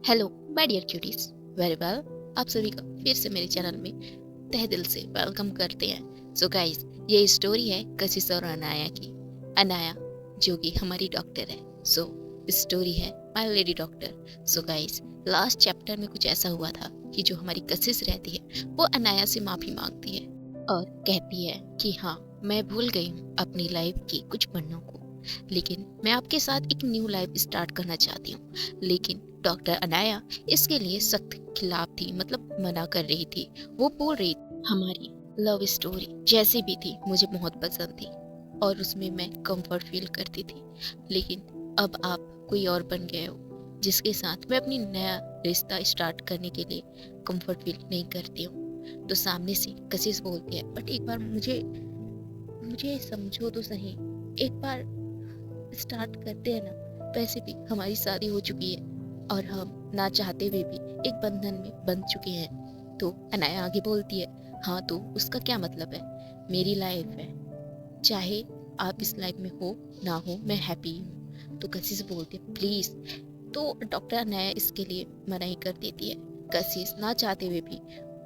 Hello my dear cuties, very well. आप सभी का फिर से मेरे चैनल में तहे दिल से वेलकम करते हैं। सो गाइस, ये स्टोरी है कशिश और अनाया की। अनाया जो कि हमारी डॉक्टर है। सो स्टोरी है my lady doctor. So guys, last chapter में कुछ ऐसा हुआ था कि जो हमारी कशिश रहती है वो अनाया से माफी मांगती है और कहती है कि हाँ, मैं भूल गई हूँ अपनी लाइफ की कुछ पन्नों को, लेकिन मैं आपके साथ एक न्यू लाइफ स्टार्ट करना चाहती हूँ। लेकिन डॉक्टर अनाया इसके लिए सख्त खिलाफ थी, मतलब मना कर रही थी। वो बोल रही थी हमारी लव स्टोरी जैसी भी थी मुझे बहुत पसंद थी और उसमें मैं कंफर्ट फील करती थी, लेकिन अब आप कोई और बन गए हो जिसके साथ मैं अपनी नया रिश्ता स्टार्ट करने के लिए कंफर्ट फील नहीं करती हूँ। तो सामने से कशिश बोलती है, बट एक बार मुझे मुझे समझो तो सही, एक बार स्टार्ट करते हैं ना। वैसे भी हमारी शादी हो चुकी है और हम ना चाहते हुए भी एक बंधन में बंध चुके हैं। तो अनाया आगे बोलती है, हाँ तो उसका क्या मतलब है, मेरी लाइफ है, चाहे आप इस लाइफ में हो ना हो, मैं हैप्पी हूँ। तो कशिश बोलती है प्लीज। तो डॉक्टर अनाया इसके लिए मना ही कर देती है। कशिश ना चाहते हुए भी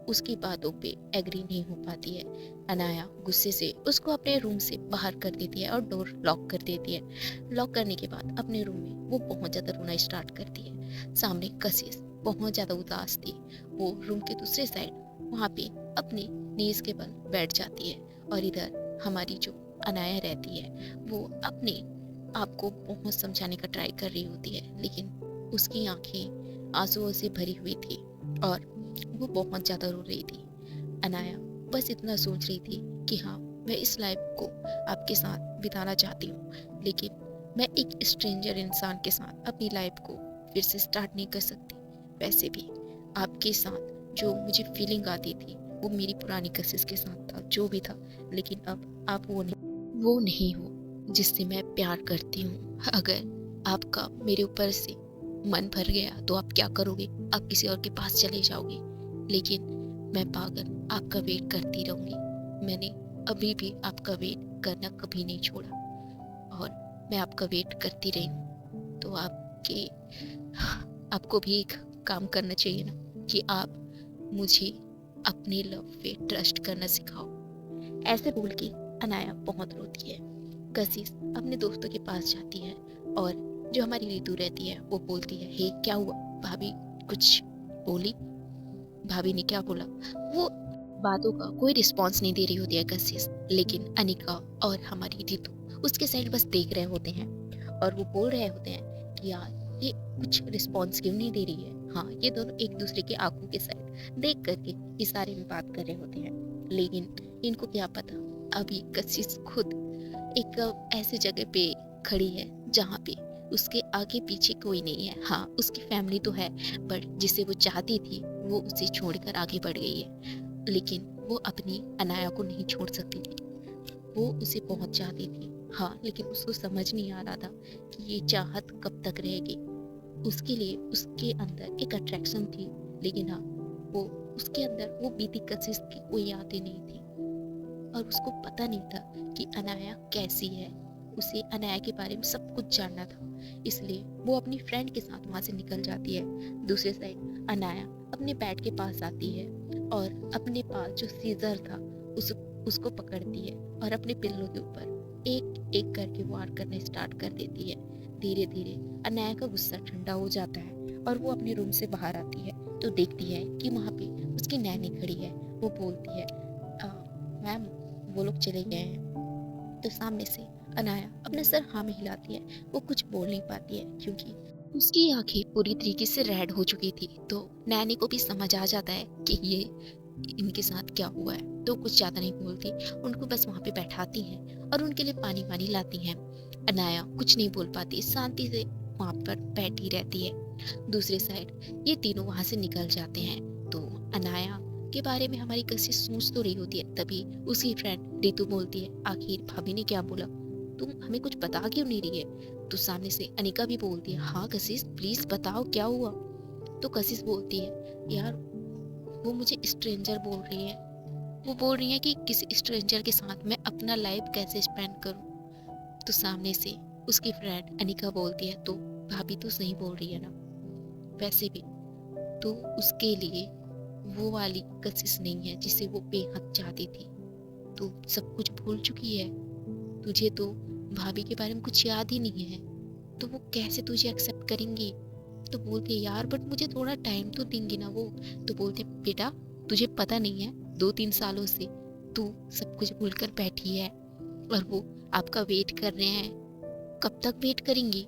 उसकी बातों पे एग्री नहीं हो पाती है। अनाया गुस्से से उसको अपने रूम से बाहर कर देती है और डोर लॉक कर देती है। लॉक करने के बाद अपने रूम में वो बहुत ज़्यादा रोना स्टार्ट करती है। सामने कशिश बहुत ज़्यादा उदास थी। वो रूम के दूसरे साइड वहाँ पे अपनी नीज के बल बैठ जाती है और इधर हमारी जो अनाया रहती है वो अपने आप को बहुत समझाने का ट्राई कर रही होती है, लेकिन उसकी आंखें आंसुओं से भरी हुई थी और वो बहुत ज़्यादा रो रही थी। अनाया बस इतना सोच रही थी कि हाँ, मैं इस लाइफ को आपके साथ बिताना चाहती हूँ, लेकिन मैं एक स्ट्रेंजर इंसान के साथ अपनी लाइफ को फिर से स्टार्ट नहीं कर सकती। वैसे भी आपके साथ जो मुझे फीलिंग आती थी वो मेरी पुरानी कशिश के साथ था, जो भी था, लेकिन अब आप वो नहीं हो जिससे मैं प्यार करती हूँ। अगर आपका मेरे ऊपर से मन भर गया तो आप क्या करोगे, आप किसी और के पास चले जाओगे, लेकिन मैं पागल आपका वेट करती रहूंगी। मैंने अभी भी आपका वेट करना कभी नहीं छोड़ा और मैं आपका वेट करती रही हूँ। तो आपको भी एक काम करना चाहिए ना कि आप मुझे अपने लव पे ट्रस्ट करना सिखाओ। ऐसे बोल के अनाया बहुत रोती है। कशिश अपने दोस्तों के पास जाती है और जो हमारी ऋतु रहती है वो बोलती है, हे क्या हुआ भाभी, कुछ बोली? भाभी ने क्या बोला? वो बातों का कोई रिस्पॉन्स नहीं दे रही होती है कशिश, लेकिन अनिका और हमारी ऋतु उसके साइड बस देख रहे होते हैं और वो बोल रहे होते हैं कि यार ये कुछ रिस्पॉन्स क्यों नहीं दे रही है। हाँ, ये दोनों एक दूसरे की आंखों के साइड देख करके इशारे में बात कर रहे होते हैं, लेकिन इनको क्या पता अभी कशिश खुद एक ऐसी जगह पे खड़ी है जहाँ पे उसके आगे पीछे कोई नहीं है। हाँ, उसकी फैमिली तो है, बट जिसे वो चाहती थी वो उसे छोड़कर आगे बढ़ गई है, लेकिन वो अपनी अनाया को नहीं छोड़ सकती थी। वो उसे बहुत चाहती थी, हाँ, लेकिन उसको समझ नहीं आ रहा था कि ये चाहत कब तक रहेगी। उसके लिए उसके अंदर एक अट्रैक्शन थी, लेकिन हाँ, वो उसके अंदर वो बीती कशिश की कोई यादें नहीं थी और उसको पता नहीं था कि अनाया कैसी है। उसे अनाया के बारे में सब कुछ जानना था, इसलिए वो अपनी फ्रेंड के साथ वहाँ से निकल जाती है। दूसरे साइड अनाया अपने बेड के पास आती है और अपने पास जो सीजर था उसको पकड़ती है और अपने पिल्लों के ऊपर एक एक करके वार करना स्टार्ट कर देती है। धीरे धीरे अनाया का गुस्सा ठंडा हो जाता है और वो अपने रूम से बाहर आती है तो देखती है कि वहाँ पे उसकी नैनी खड़ी है। वो बोलती है, मैम वो लोग चले गए हैं। तो सामने से अनाया अपना सर हाँ में हिलाती है। वो कुछ बोल नहीं पाती है क्योंकि उसकी आंखें पूरी तरीके से रेड हो चुकी थी। तो नैनी को भी समझ आ जाता है कि ये इनके साथ क्या हुआ है, तो कुछ ज्यादा नहीं बोलती, उनको बस वहाँ पे बैठाती हैं और उनके लिए पानी वानी लाती हैं। अनाया कुछ नहीं बोल पाती, शांति से वहाँ पर बैठी रहती है। दूसरी साइड ये तीनों वहाँ से निकल जाते हैं। तो अनाया के बारे में हमारी कशिश सोच तो रही होती है, तभी उसकी फ्रेंड रितु बोलती है, आखिर भाभी ने क्या बोला, तुम हमें कुछ बता क्यों नहीं रही है? तो सामने से अनिका भी बोलती है, हाँ कशिश प्लीज बताओ क्या हुआ। तो कशिश बोलती है, यार वो मुझे स्ट्रेंजर बोल रही है, वो बोल रही है कि किसी स्ट्रेंजर के साथ मैं अपना लाइफ कैसे स्पेंड करूं। तो सामने से उसकी फ्रेंड अनिका बोलती है, तो भाभी तो सही बोल रही है ना? वैसे भी तो उसके लिए वो वाली कशिश नहीं है जिसे वो बेहद चाहती थी। तू सब कुछ भूल चुकी है, तुझे तो भाभी के बारे में कुछ याद ही नहीं है, तो वो कैसे तुझे एक्सेप्ट करेंगी। तो बोलते यार बट मुझे थोड़ा टाइम तो देंगी ना वो। तो बोलते बेटा तुझे पता नहीं है 2-3 सालों से तू सब कुछ भूल कर बैठी है और वो आपका वेट कर रहे हैं। कब तक वेट करेंगी,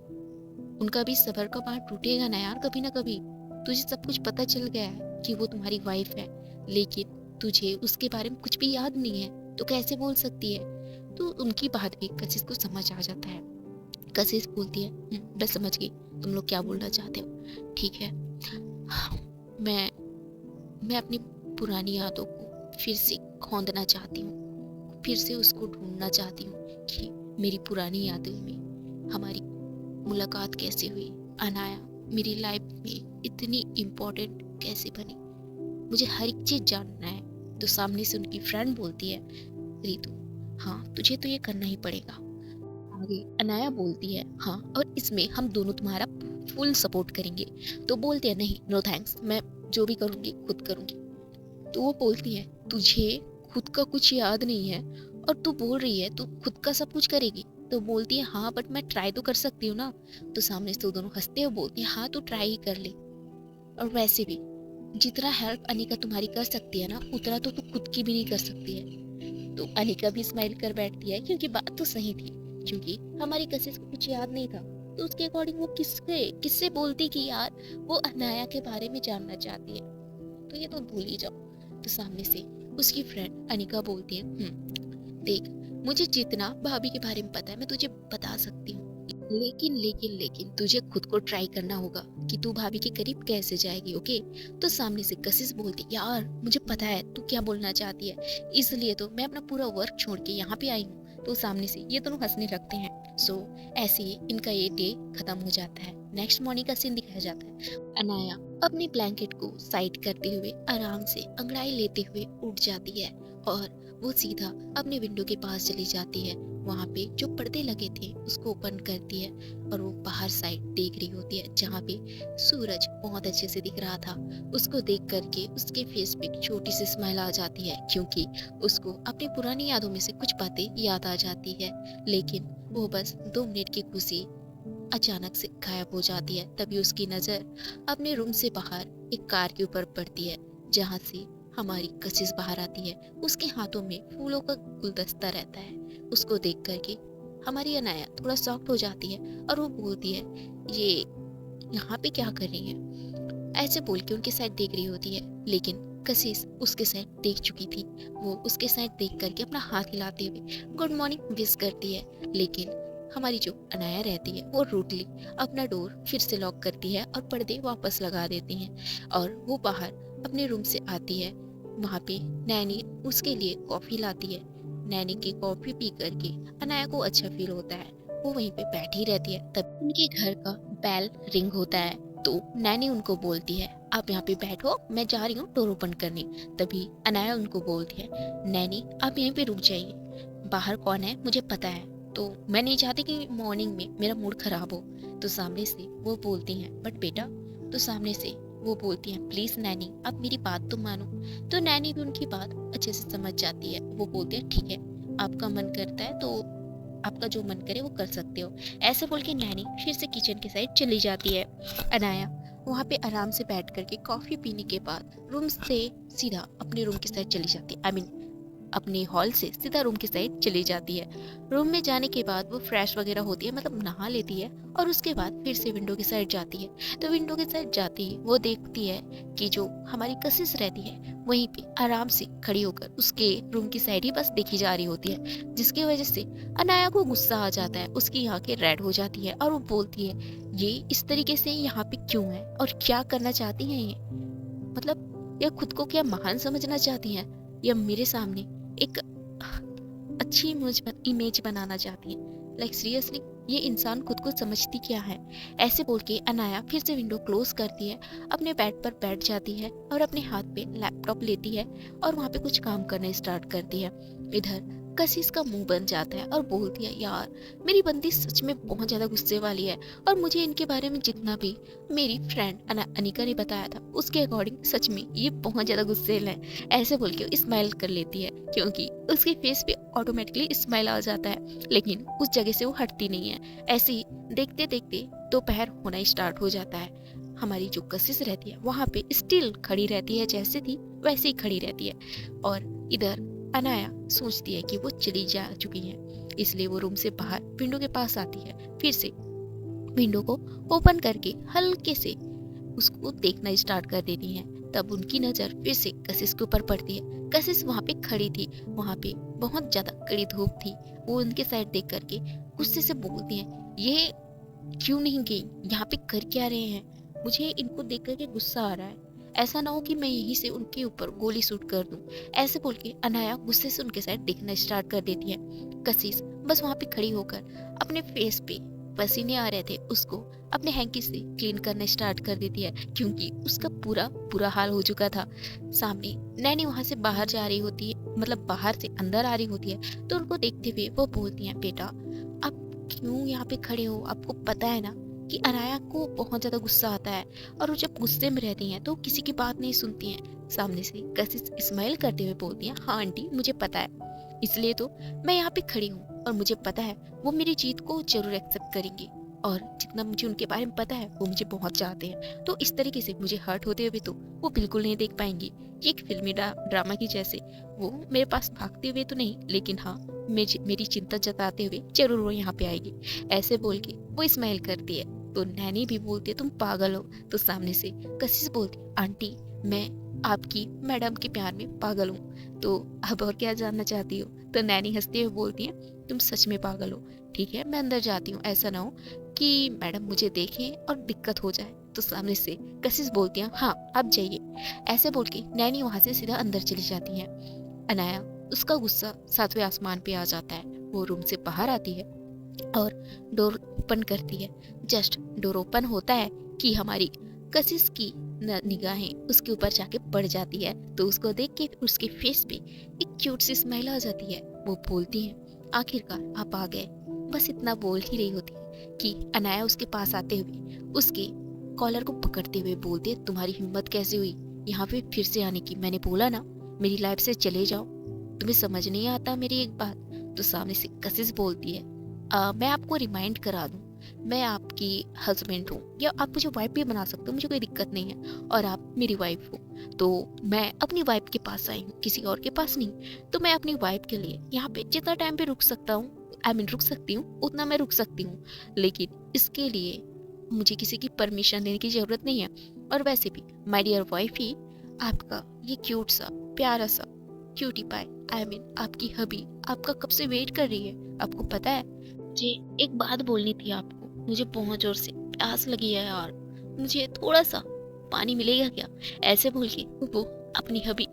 उनका भी सबर का बांध टूटेगा ना यार कभी ना कभी। तुझे सब कुछ पता चल गया है कि वो तुम्हारी वाइफ है, लेकिन तुझे उसके बारे में कुछ भी याद नहीं है, तो कैसे बोल सकती है। तो उनकी बात भी कशिश को समझ आ जाता है। कशिश बोलती है मैं समझ गई तुम लोग क्या बोलना चाहते हो, ठीक है। मैं अपनी पुरानी यादों को फिर से खोदना चाहती हूँ, फिर से उसको ढूंढना चाहती हूँ कि मेरी पुरानी यादों में हमारी मुलाकात कैसे हुई, अनाया मेरी लाइफ में इतनी इम्पोर्टेंट कैसे बनी, मुझे हर एक चीज जानना है। तो सामने से उनकी फ्रेंड बोलती है रितु हाँ तुझे तो ये करना ही पड़ेगा। आगे अनाया बोलती है हाँ और इसमें हम दोनों तुम्हारा फुल सपोर्ट करेंगे। तो बोलते हैं नहीं नो थैंक्स, मैं जो भी करूँगी खुद करूँगी। तो वो बोलती है तुझे खुद का कुछ याद नहीं है और तू बोल रही है तू खुद का सब कुछ करेगी। तो बोलती है हाँ बट मैं ट्राई तो कर सकती हूँ ना। तो सामने से दोनों हंसते हुए बोलती है हाँ तू ट्राई ही कर ले, और वैसे भी जितना हेल्प अनिका तुम्हारी कर सकती है ना उतना तो तू खुद की भी नहीं कर सकती है। तो अनिका भी स्माइल कर बैठती है क्योंकि बात तो सही थी, क्योंकि हमारी कशिश को कुछ याद नहीं था। तो उसके अकॉर्डिंग वो किससे बोलती कि यार वो अनाया के बारे में जानना चाहती है, तो ये तो भूल ही जाओ। तो सामने से उसकी फ्रेंड अनिका बोलती है देख मुझे जितना भाभी के बारे में पता है मैं तुझे बता सकती हूँ, लेकिन लेकिन लेकिन तुझे खुद को ट्राई करना होगा कि तू भाभी के करीब कैसे जाएगी, ओके। तो सामने से कशिश बोलती यार मुझे पता है तू क्या बोलना चाहती है, इसलिए तो मैं अपना पूरा वर्क छोड़ के यहाँ पे आई हूँ। तो सामने से ये दोनों हंसने लगते हैं। सो ऐसे ही इनका ये डे खत्म हो जाता है। नेक्स्ट मॉर्निंग का सीन दिखाया जाता है। अनाया अपनी ब्लैंकेट को साइड करते हुए आराम से अंगड़ाई लेते हुए उठ जाती है और वो सीधा अपने विंडो के पास चली जाती है। वहाँ पे जो पर्दे लगे थे उसको ओपन करती है और वो बाहर साइड देख रही होती है जहाँ पे सूरज बहुत अच्छे से दिख रहा था। उसको देख करके उसके फेस पे एक छोटी सी स्माइल आ जाती है, क्योंकि उसको अपनी पुरानी यादों में से कुछ बातें याद आ जाती है। लेकिन वो बस 2 मिनट की खुशी अचानक से गायब हो जाती है। तभी उसकी नजर अपने रूम से बाहर एक कार के ऊपर पड़ती है, जहाँ से हमारी कशिश बाहर आती है। उसके हाथों में फूलों का गुलदस्ता रहता है। उसको देख करके हमारी अनाया थोड़ा शॉक्ड हो जाती है और वो बोलती है ये यहाँ पे क्या कर रही है। ऐसे बोल के उनकी साइड देख रही होती है, लेकिन कशिश उसके साइड देख चुकी थी। वो उसके साइड देख करके अपना हाथ हिलाते हुए गुड मॉर्निंग विश करती है, लेकिन हमारी जो अनाया रहती है वो रूडली अपना डोर फिर से लॉक करती है और पर्दे वापस लगा देती हैं और वो बाहर अपने रूम से आती है। वहाँ पे नैनी उसके लिए कॉफी लाती है। नैनी की कॉफी पी करके अनाया को अच्छा फील होता है। वो वहीं पे बैठी रहती है। तब उनके घर का बेल रिंग होता है, तो नैनी उनको बोलती है आप यहाँ पे बैठो, मैं जा रही हूँ डोर ओपन करने। तभी अनाया उनको बोलती है नैनी आप यहीं पे रुक जाइए, बाहर कौन है मुझे पता है, तो मैं नहीं चाहती कि मॉर्निंग में मेरा मूड खराब हो। तो सामने से वो बोलती हैं बट बेटा, तो सामने से वो बोलती हैं प्लीज नैनी आप मेरी बात तो मानो। तो नैनी भी उनकी बात अच्छे से समझ जाती है। वो बोलते हैं ठीक है आपका मन करता है तो आपका जो मन करे वो कर सकते हो। ऐसे बोल के नैनी फिर से किचन की साइड चली जाती है। अनाया वहाँ पे आराम से बैठ करके कॉफी पीने के बाद रूम से सीधा अपने रूम की साइड चली जाती है। आई मीन अपने हॉल से सीधा रूम की साइड चली जाती है। रूम में जाने के बाद वो फ्रेश वगैरह होती है, मतलब नहा लेती है और उसके बाद फिर से विंडो की साइड जाती है। तो विंडो की साइड जाती ही वो देखती है कि जो हमारी कशिश रहती है वहीं पे आराम से खड़ी होकर उसके रूम की साइड ही बस देखी जा रही होती है, जिसकी वजह से अनाया को गुस्सा आ जाता है। उसकी आंखें रेड हो जाती है और वो बोलती है ये इस तरीके से यहाँ पे क्यों है और क्या करना चाहती है ये, मतलब या खुद को क्या महान समझना चाहती है या मेरे सामने एक अच्छी इमेज बनाना चाहती है। लाइक सीरियसली ये इंसान खुद को समझती क्या है। ऐसे बोल के अनाया फिर से विंडो क्लोज करती है, अपने बेड पर बैठ जाती है और अपने हाथ पे लैपटॉप लेती है और वहाँ पे कुछ काम करना स्टार्ट करती है। इधर कशिश का मुंह बन जाता है और बोलती है, यार मेरी बंदी सच में बहुत ज़्यादा गुस्से वाली है, और मुझे इनके बारे में जितना भी मेरी फ्रेंड अनिका ने बताया था उसके अकॉर्डिंग सच में ये बहुत ज़्यादा गुस्सेल है। ऐसे बोल के स्माइल कर लेती है, क्योंकि उसके फेस पे ऑटोमेटिकली स्माइल आ जाता है, लेकिन उस जगह से वो हटती नहीं है। ऐसे ही देखते देखते दोपहर होना स्टार्ट हो जाता है। हमारी जो कशिश रहती है वहाँ पे स्टिल खड़ी रहती है, जैसे थी वैसे ही खड़ी रहती है। और इधर अनाया सोचती है कि वो चली जा चुकी है, इसलिए वो रूम से बाहर विंडो के पास आती है। फिर से विंडो को ओपन करके हल्के से उसको देखना स्टार्ट कर देती है। तब उनकी नजर फिर से कशिश के ऊपर पड़ती है। कशिश वहाँ पे खड़ी थी, वहाँ पे बहुत ज्यादा कड़ी धूप थी। वो उनके साइड देख करके गुस्से से बोलती है, ये क्यों नहीं गई, यहाँ पे कर क्या रहे हैं, मुझे इनको देख करके गुस्सा आ रहा है, ऐसा ना हो कि मैं यहीं से उनके ऊपर गोली शूट कर दूं। ऐसे बोल के अनाया गुस्से से उनके साइड देखना स्टार्ट कर देती है। कशिश बस वहां पे खड़ी होकर अपने फेस पे पसीने आ रहे थे उसको अपने हैंकी से क्लीन करना स्टार्ट कर देती है, क्योंकि उसका पूरा बुरा हाल हो चुका था। सामने नैनी वहां से बाहर जा रही होती है, मतलब बाहर से अंदर आ रही होती है, तो उनको देखते हुए वो बोलती है, बेटा आप क्यों यहाँ पे खड़े हो, आपको पता है ना कि अनाया को बहुत ज्यादा गुस्सा आता है, और वो जब गुस्से में रहती हैं तो किसी की बात नहीं सुनती हैं। सामने से कशिश स्माइल करते हुए बोलती हैं, हाँ आंटी मुझे पता है, इसलिए तो मैं यहाँ पे खड़ी हूँ, और मुझे पता है वो मेरी जीत को जरूर एक्सेप्ट करेंगे, और जितना मुझे उनके बारे में पता है वो मुझे बहुत चाहते हैं, तो इस तरीके से मुझे हर्ट होते हुए तो वो बिल्कुल नहीं देख पाएंगी। एक फिल्मी ड्रामा की जैसे वो मेरे पास भागते हुए तो नहीं, लेकिन हाँ मेरी चिंता जताते हुए जरूर वो यहाँ पे आएगी। ऐसे बोल के वो स्माइल करती है। तो नैनी भी बोलती है, तुम पागल हो। तो सामने से कशिश बोलती, आंटी मैं आपकी मैडम के प्यार में पागल हूँ, तो अब और क्या जानना चाहती हो। तो नैनी हंसते हुए बोलती है, तुम सच में पागल हो, ठीक है मैं अंदर जाती हूँ, ऐसा ना हो कि मैडम मुझे देखें और दिक्कत हो जाए। तो सामने से कशिश बोलती है, हाँ आप जाइए। ऐसे बोल के नैनी वहां से सीधा अंदर चली जाती है। अनाया उसका गुस्सा सातवें आसमान पे आ जाता है। वो रूम से बाहर आती है और डोर ओपन करती है। जस्ट डोर ओपन होता है कि हमारी कशिश की निगाहें उसके ऊपर जाके पड़ जाती है, तो उसको देख के उसके फेस पे एक क्यूट सी स्माइल आ जाती है। वो बोलती है, आखिरकार आप आ गए। बस इतना बोल ही रही होती है कि अनाया उसके पास आते हुए उसके कॉलर को पकड़ते हुए बोलती है, तुम्हारी हिम्मत कैसे हुई यहाँ पे फिर से आने की, मैंने बोला ना मेरी लाइफ से चले जाओ, तुम्हें समझ नहीं आता मेरी एक बात। तो सामने से कशिश बोलती है, मैं आपको रिमाइंड करा दूं, मैं आपकी हस्बैंड हूँ, या आप मुझे वाइफ भी बना सकते हो, मुझे कोई दिक्कत नहीं है, और आप मेरी वाइफ हो, तो मैं अपनी वाइफ के पास आई हूँ, किसी और के पास नहीं। तो मैं अपनी वाइफ के लिए यहाँ पे जितना टाइम पे रुक सकता हूँ, रुक सकती हूँ उतना मैं रुक सकती हूँ, लेकिन इसके लिए मुझे किसी की परमिशन लेने की जरूरत नहीं है। और वैसे भी माय डियर वाइफ ही आपका ये क्यूट सा प्यारा सा क्यूटी पाई आपकी हबी आपका कब से वेट कर रही है। आपको पता है मुझे एक बात बोलनी थी आपको, मुझे बहुत जोर से प्यास लगी है यार, मुझे थोड़ा सा पानी मिलेगा क्या। ऐसे बोल के वो अपनी हबी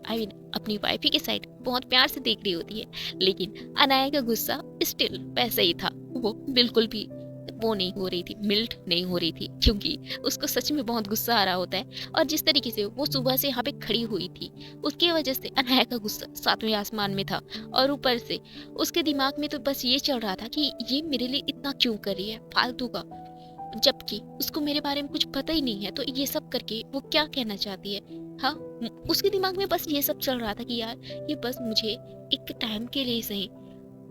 अपनी वाइफी के साइड बहुत प्यार से देख रही होती है, लेकिन अनाया का गुस्सा स्टिल वैसा ही था। वो बिल्कुल भी वो नहीं हो रही थी, मिल्ट नहीं हो रही थी, क्योंकि उसको सच में बहुत गुस्सा आ रहा होता है। और जिस तरीके से वो सुबह से यहाँ पे खड़ी हुई थी उसकी वजह से अनाया का गुस्सा सातवें आसमान में था, और ऊपर से उसके दिमाग में तो बस ये चल रहा था कि ये मेरे लिए इतना क्यों कर रही है फालतू का, जबकि उसको मेरे बारे में कुछ पता ही नहीं है, तो ये सब करके वो क्या कहना चाहती है। हाँ उसके दिमाग में बस ये सब चल रहा था कि यार ये बस मुझे एक टाइम के लिए सही,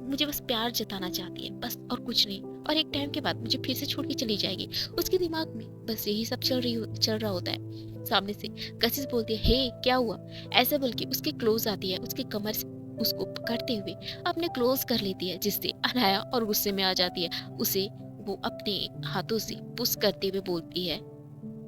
मुझे बस प्यार जताना चाहती है बस, और कुछ नहीं, और एक टाइम के बाद मुझे फिर से छोड़ के चली जाएगी। उसके दिमाग में बस यही सब चल रहा होता है। सामने से कशिश बोलती है, हे क्या हुआ। ऐसे बोल के उसके क्लोज आती है, उसके कमर से उसको पकड़ते हुए अपने क्लोज कर लेती है, जिससे अनाया और गुस्से में आ जाती है। उसे वो अपने हाथों से पुश करते हुए बोलती है,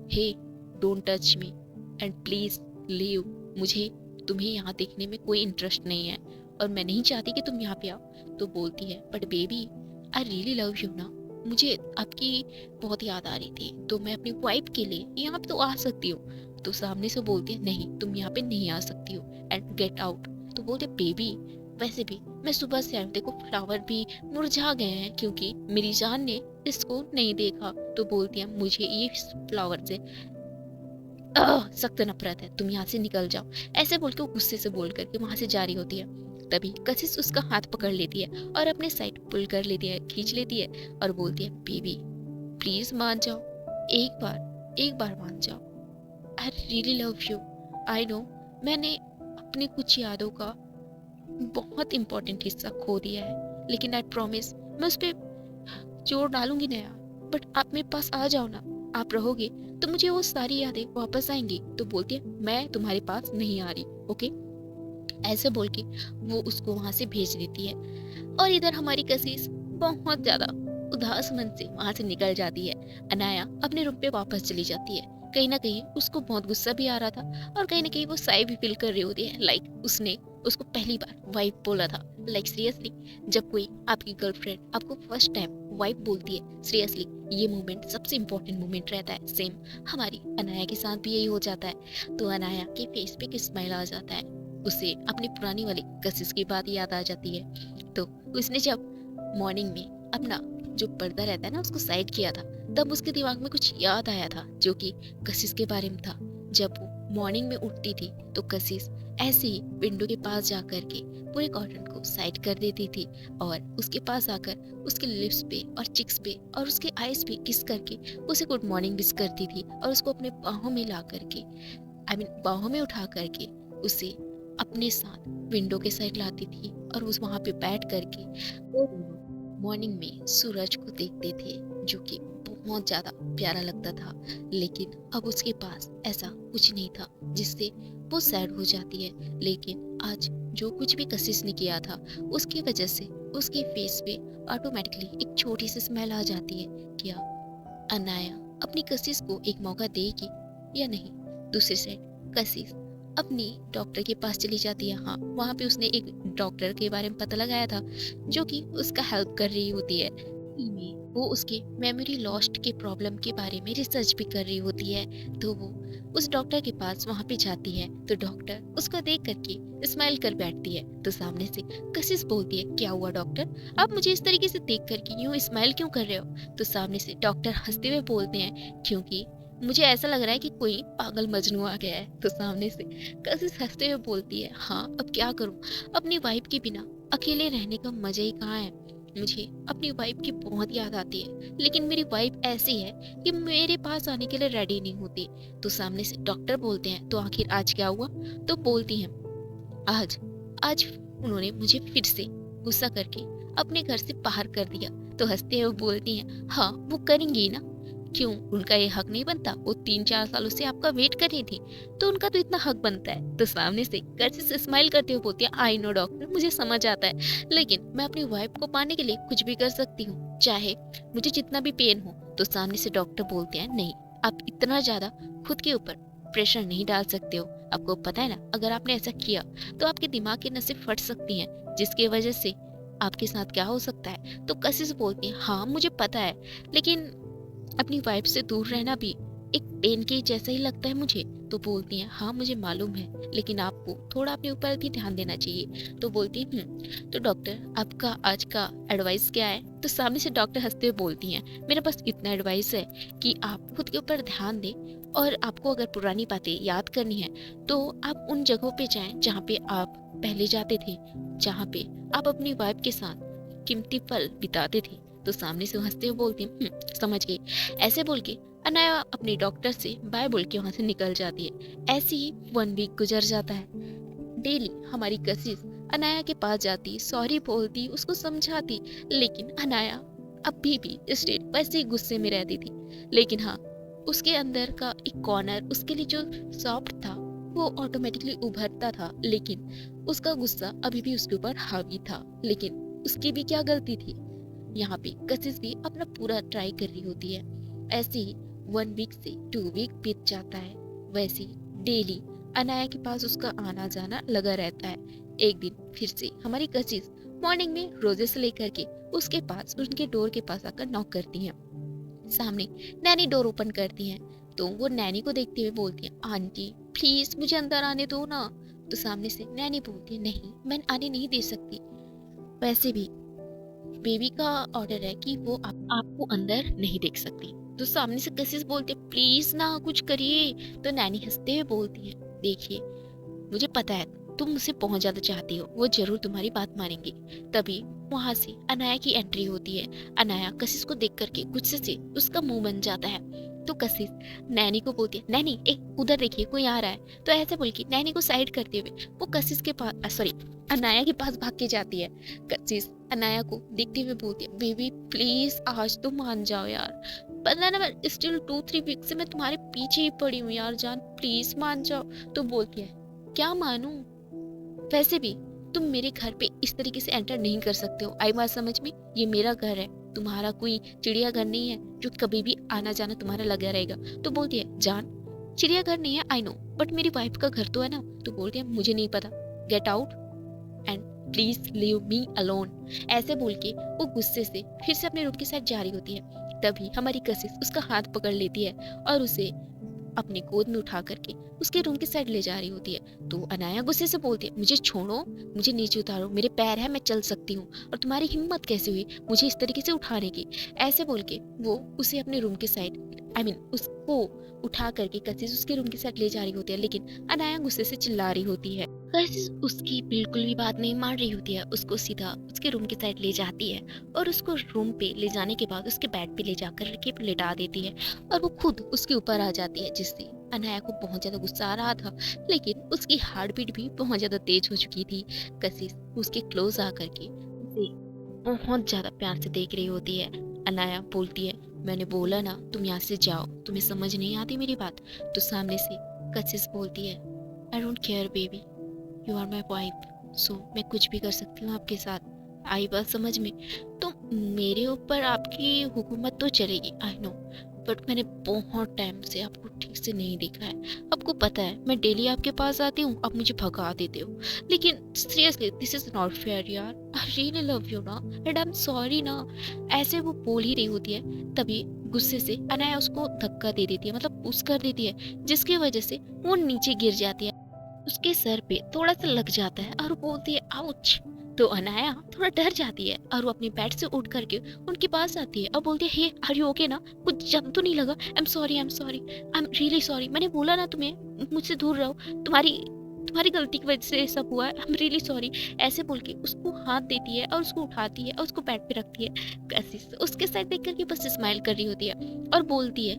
hey don't touch me and please leave, मुझे तुम्हें यहाँ देखने में कोई इंटरेस्ट नहीं है, और मैं नहीं चाहती कि तुम यहाँ पे आओ। तो बोलती है, but baby I really love you ना, मुझे आपकी बहुत याद आ रही थी, तो मैं अपनी वाइफ के लिए यहाँ पे तो आ सकती हूँ। तो सामने से बोलती है, नहीं तुम यहाँ पे नहीं आ सकती हो एंड गेट आउट। तो बोलते, बेबी वैसे भी मैं सुबह से आई हूँ, देखो फ्लावर भी मुरझा गए हैं क्योंकि मेरी जान ने इसको नहीं देखा। तो बोलती है, मुझे ये फ्लावर से सख्त नफरत है, तुम यहाँ से निकल जाओ। ऐसे बोल के वो गुस्से से बोल करके वहां से जा रही होती है। तभी कशिश उसका हाथ पकड़ लेती है और अपने साइड पुल कर लेती है, खींच लेती है और बोलती है, बेबी प्लीज मान जाओ, एक बार मान जाओ। I really love you. I know मैंने अपनी कुछ यादों का बहुत इंपॉर्टेंट हिस्सा खो दिया है, लेकिन आई प्रॉमिस मैं उस पर जोर डालूंगी ना यार। बट आप मेरे पास आ जाओ ना, आप रहोगे तो मुझे वो सारी यादें वापस आएंगी। तो बोलती है, मैं तुम्हारे पास नहीं आ रही, ओके। ऐसे बोल के वो उसको वहां से भेज देती है। और इधर हमारी कशिश बहुत ज्यादा उदास मन से वहां से निकल जाती है। अनाया अपने रूम पे वापस चली जाती है। कहीं ना कहीं उसको बहुत गुस्सा भी आ रहा था और कहीं ना कहीं वो साई भी फील कर रही होती है, लाइक उसने उसको पहली बार वाइफ बोला था। लाइक सीरियसली, जब कोई आपकी गर्लफ्रेंड आपको फर्स्ट टाइम वाइफ बोलती है, सीरियसली ये मोमेंट सबसे इम्पोर्टेंट मोमेंट रहता है। सेम हमारी अनाया के साथ भी यही हो जाता है। तो अनाया के फेस पे एक स्माइल आ जाता है, उसे अपनी पुरानी वाली कशिश की बात याद आ जाती है। तो उसने जब मॉर्निंग में अपना जो पर्दा रहता है ना उसको साइड किया था, तब उसके दिमाग में कुछ याद आया था जो कि कशिश के बारे में था। जब वो मॉर्निंग में उठती थी तो कशिश ऐसे ही विंडो के पास जा कर के पूरे कॉटन को साइड कर देती थी और उसके पास आकर उसके लिप्स पे और चिक्स पे और उसके आईज पे किस करके उसे गुड मॉर्निंग विश करती थी और उसको अपने बाहों में ला करके, आई मीन बाहों में उठा करके उसे अपने साथ विंडो के साइड लाती थी और उस वहां पे बैठ करके वो मॉर्निंग में सूरज को देखते थे, जो कि बहुत ज्यादा प्यारा लगता था। लेकिन अब उसके पास ऐसा कुछ नहीं था जिससे वो सैड हो जाती है। लेकिन आज जो कुछ भी कशिश ने किया था उसकी वजह से उसके फेस पे ऑटोमेटिकली एक छोटी सी स्मेल आ जाती है। क्या अनाया अपनी कशिश को एक मौका देगी या नहीं? दूसरी साइड कशिश अपनी डॉक्टर के पास चली जाती है। हाँ, वहाँ पे उसने एक डॉक्टर के बारे में पता लगाया था जो कि उसका हेल्प कर रही होती है। वो उसके मेमोरी लॉस्ट के प्रॉब्लम के बारे में रिसर्च भी कर रही होती है। तो वो उस डॉक्टर के पास वहाँ पे जाती है तो डॉक्टर उसको देख करके स्माइल कर बैठती है। तो सामने से कशिश बोलती है, क्या हुआ डॉक्टर, आप मुझे इस तरीके से देख करके यूँ स्माइल क्यों कर रहे हो? तो सामने से डॉक्टर हंसते हुए बोलते हैं, क्योंकि मुझे ऐसा लग रहा है कि कोई पागल मजनू आ गया है। तो सामने से कशिश हंसते हुए बोलती है, हाँ अब क्या करूं, अपनी वाइफ के बिना अकेले रहने का मजा ही कहाँ है। मुझे अपनी वाइफ की बहुत याद आती है, लेकिन मेरी वाइफ ऐसी है कि मेरे पास आने के लिए रेडी नहीं होती। तो सामने से डॉक्टर बोलते हैं, तो आखिर आज क्या हुआ? तो बोलती हैं, आज आज उन्होंने मुझे फिर से गुस्सा करके अपने घर से बाहर कर दिया। तो हंसते हुए बोलती हैं, हाँ वो करेंगी ना, क्यों उनका ये हक नहीं बनता? वो 3-4 सालों से आपका वेट कर रही थी तो उनका तो इतना हक बनता है। तो सामने से कशिश स्माइल करते हुए बोलती है, आई नो डॉक्टर, मुझे समझ आता है, लेकिन मैं अपनी वाइफ को पाने के लिए कुछ भी कर सकती हूँ, चाहे मुझे जितना भी पेन हो। तो सामने से डॉक्टर बोलते हैं, नहीं आप इतना ज्यादा खुद के ऊपर प्रेशर नहीं डाल सकते हो। आपको पता है ना, अगर आपने ऐसा किया तो आपके दिमाग की नसें फट सकती हैं, जिसकी वजह से आपके साथ क्या हो सकता है। तो कशिश बोलती है, हाँ मुझे पता है, लेकिन अपनी वाइफ से दूर रहना भी एक पेन के जैसा ही लगता है मुझे। तो बोलती हैं, हाँ मुझे मालूम है, लेकिन आपको थोड़ा अपने ऊपर भी ध्यान देना चाहिए। तो बोलती है, तो डॉक्टर आपका आज का एडवाइस क्या है? तो सामने से डॉक्टर हंसते हुए बोलती हैं, मेरा बस इतना एडवाइस है कि आप खुद के ऊपर ध्यान दें और आपको अगर पुरानी बातें याद करनी है तो आप उन जगहों पे जाएं जहाँ पे आप पहले जाते थे, जहाँ पे आप अपनी वाइफ के साथ कीमती पल बिताते थे। तो सामने से हंसते हुए बोलती है, समझ गई। ऐसे बोल के अनाया अपने डॉक्टर से बाय बोल के वहां से निकल जाती है। ऐसे ही 1 वीक गुजर जाता है। डेली हमारी कशिश अनाया के पास जाती, सॉरी बोलती, उसको समझाती, लेकिन अनाया अभी भी स्टेट वैसे ही गुस्से में रहती थी। लेकिन हाँ, उसके अंदर का एक कॉर्नर उसके लिए जो सॉफ्ट था वो ऑटोमेटिकली उभरता था, लेकिन उसका गुस्सा अभी भी उसके ऊपर हावी था। लेकिन उसकी भी क्या गलती थी? यहाँ पे कशिश भी अपना पूरा ट्राई कर रही होती है। ऐसे ही 1 वीक से 2 वीक बीत जाता है। वैसे ही डेली अनाया के पास उसका आना जाना लगा रहता है। एक दिन फिर से हमारी कशिश मॉर्निंग में रोजेस लेकर के उसके पास, उनके डोर के पास आकर नॉक करती हैं। सामने नैनी डोर ओपन करती हैं तो वो नैनी को देखते हुए बोलती हैं, आंटी प्लीज मुझे अंदर आने दो ना। तो सामने से नैनी बोलती है, नहीं मैं आने नहीं दे सकती, वैसे भी बेबी का ऑर्डर है कि वो आपको अंदर नहीं देख सकती। तो सामने से कशिश बोलती है, प्लीज ना कुछ करिए। तो नैनी हंसते हुए बोलती है, देखिए मुझे पता है तुम मुझसे बहुत ज़्यादा चाहती हो, वो ज़रूर तुम्हारी बात मानेंगे। तभी वहाँ से अनाया की एंट्री होती है। अनाया कशिश को देख करके गुस्से से उसका मुंह बन जाता है। तो कशिश नैनी को बोलती है, नैनी एक उधर देखिए कोई आ रहा है। तो ऐसे बोल के नैनी को साइड करते हुए वो कशिश के पास सॉरी अनाया के पास भाग के जाती है। कशिश अनाया को देखते हुए बोलती है, बेबी प्लीज आज तो मान जाओ यार, पता है ना मैं स्टिल 2-3 वीक से मैं तुम्हारे पीछे ही पड़ी हूँ यार जान, प्लीज मान जाओ। तो बोलती है, क्या मानूं, वैसे भी तुम मेरे घर पे इस तरीके से एंटर नहीं कर सकते हो। आई बात समझ में, ये मेरा घर है, तुम्हारा कोई चिड़ियाघर नहीं है जो कभी भी आना जाना तुम्हारा लगा रहेगा। तो बोलती है, जान चिड़ियाघर नहीं है आई नो, बट मेरी वाइफ का घर तो है ना। तो बोलती है, मुझे नहीं पता, get out and please leave me alone. ऐसे बोल के वो गुस्से से फिर से अपने रूम की साइड जा रही होती है। तभी हमारी कशिश उसका हाथ पकड़ लेती है और उसे अपनी गोद में उठा करके उसके रूम की साइड ले जा रही होती है। तो अनाया गुस्से से बोलती है, मुझे छोड़ो, मुझे नीचे उतारो, मेरे पैर है, मैं चल सकती हूँ, और तुम्हारी हिम्मत कैसे हुई मुझे इस तरीके से उठाने की। ऐसे बोल के वो उसे अपने रूम की साइड उसको उठा करके कशिश उसके रूम की साइड ले जा रही होती है। लेकिन अनाया गुस्से से चिल्ला रही होती है। कशिश उसकी बिल्कुल भी बात नहीं मान रही होती है, उसको सीधा उसके रूम की साइड ले जाती है और उसको रूम पे ले जाने के बाद उसके बेड पे ले जाकर के लेटा देती है और वो खुद उसके ऊपर आ जाती है, जिससे अनाया को बहुत ज्यादा गुस्सा आ रहा था, लेकिन उसकी हार्ट बीट भी बहुत ज्यादा तेज हो चुकी थी। कशिश उसके क्लोज आकर के उसे बहुत ज्यादा प्यार से देख रही होती है। अनाया बोलती है, मैंने बोला ना तुम यहाँ से जाओ, तुम्हें समझ नहीं आती मेरी बात। तो सामने से कशिश बोलती है, I don't care baby, you are my wife, so मैं कुछ भी कर सकती हूँ आपके साथ। आई बात समझ में? तो मेरे ऊपर आपकी हुकूमत तो चलेगी, आई नो, बट मैंने बहुत टाइम से आपको ठीक से नहीं देखा है। आपको पता है मैं डेली आपके पास आती हूँ, आप मुझे भगा देते हो, लेकिन seriously this is not fair यार, आई रियली लव यू ना एंड आई एम सॉरी ना। ऐसे वो बोल ही रही होती है, तभी गुस्से से अनाया उसको धक्का दे देती है, मतलब पुश कर देती है, जिसकी वजह से वो नीचे गिर जाती है। उसके सर पे थोड़ा सा लग जाता है और वो बोलती है, आउच। तो अनाया थोड़ा डर जाती है और वो अपने बेड से उठ करके उनके पास आती है और बोलती है, हे आर यू ओके ना, कुछ जम तो नहीं लगा? आई am sorry, I am sorry, I am really sorry, मैंने बोला ना तुम्हें मुझसे दूर रहो, तुम्हारी तुम्हारी गलती की वजह से सब हुआ है, आई एम रियली सॉरी। ऐसे बोल के उसको हाथ देती है और उसको उठाती है और उसको बेड पे रखती है। कैसी उसके साइड देख करके बस स्माइल कर रही होती है और बोलती है,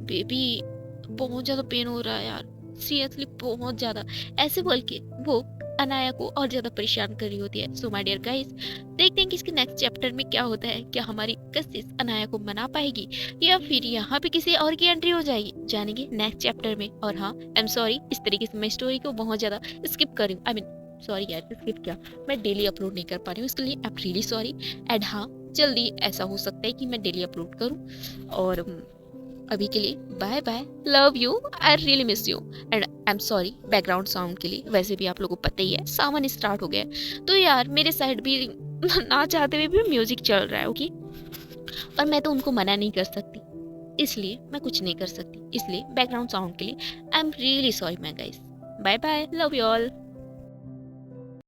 बेबी बहुत ज्यादा पेन हो रहा है यार, सीरियसली बहुत ज्यादा। ऐसे बोल के वो अनाया को और ज्यादा परेशान कर रही होती है। सो माय डियर गाइस, देखते हैं कि इसके नेक्स्ट चैप्टर में क्या होता है। क्या हमारी कशिश अनाया को मना पाएगी या फिर यहाँ पे किसी और की एंट्री हो जाएगी, जानेंगे नेक्स्ट चैप्टर में। और हाँ, आई एम सॉरी, इस तरीके से मैं स्टोरी को बहुत ज्यादा स्किप कर रही हूँ, आई मीन सॉरी यार, स्किप क्या, मैं डेली अपलोड नहीं कर पा रही हूँ, इसके लिए I am really sorry. And हाँ, जल्दी ऐसा हो सकता है कि मैं डेली अपलोड करूँ। और अभी के लिए bye bye, love you, I really miss you and I am sorry background sound के लिए। वैसे भी आप लोगों को पता ही है सावन स्टार्ट हो गया है, तो यार मेरे साइड भी ना चाहते हुए भी म्यूजिक चल रहा है, ओके, और मैं तो उनको मना नहीं कर सकती, इसलिए मैं कुछ नहीं कर सकती, इसलिए बैकग्राउंड साउंड के लिए I am really sorry my guys. Bye bye, love you all.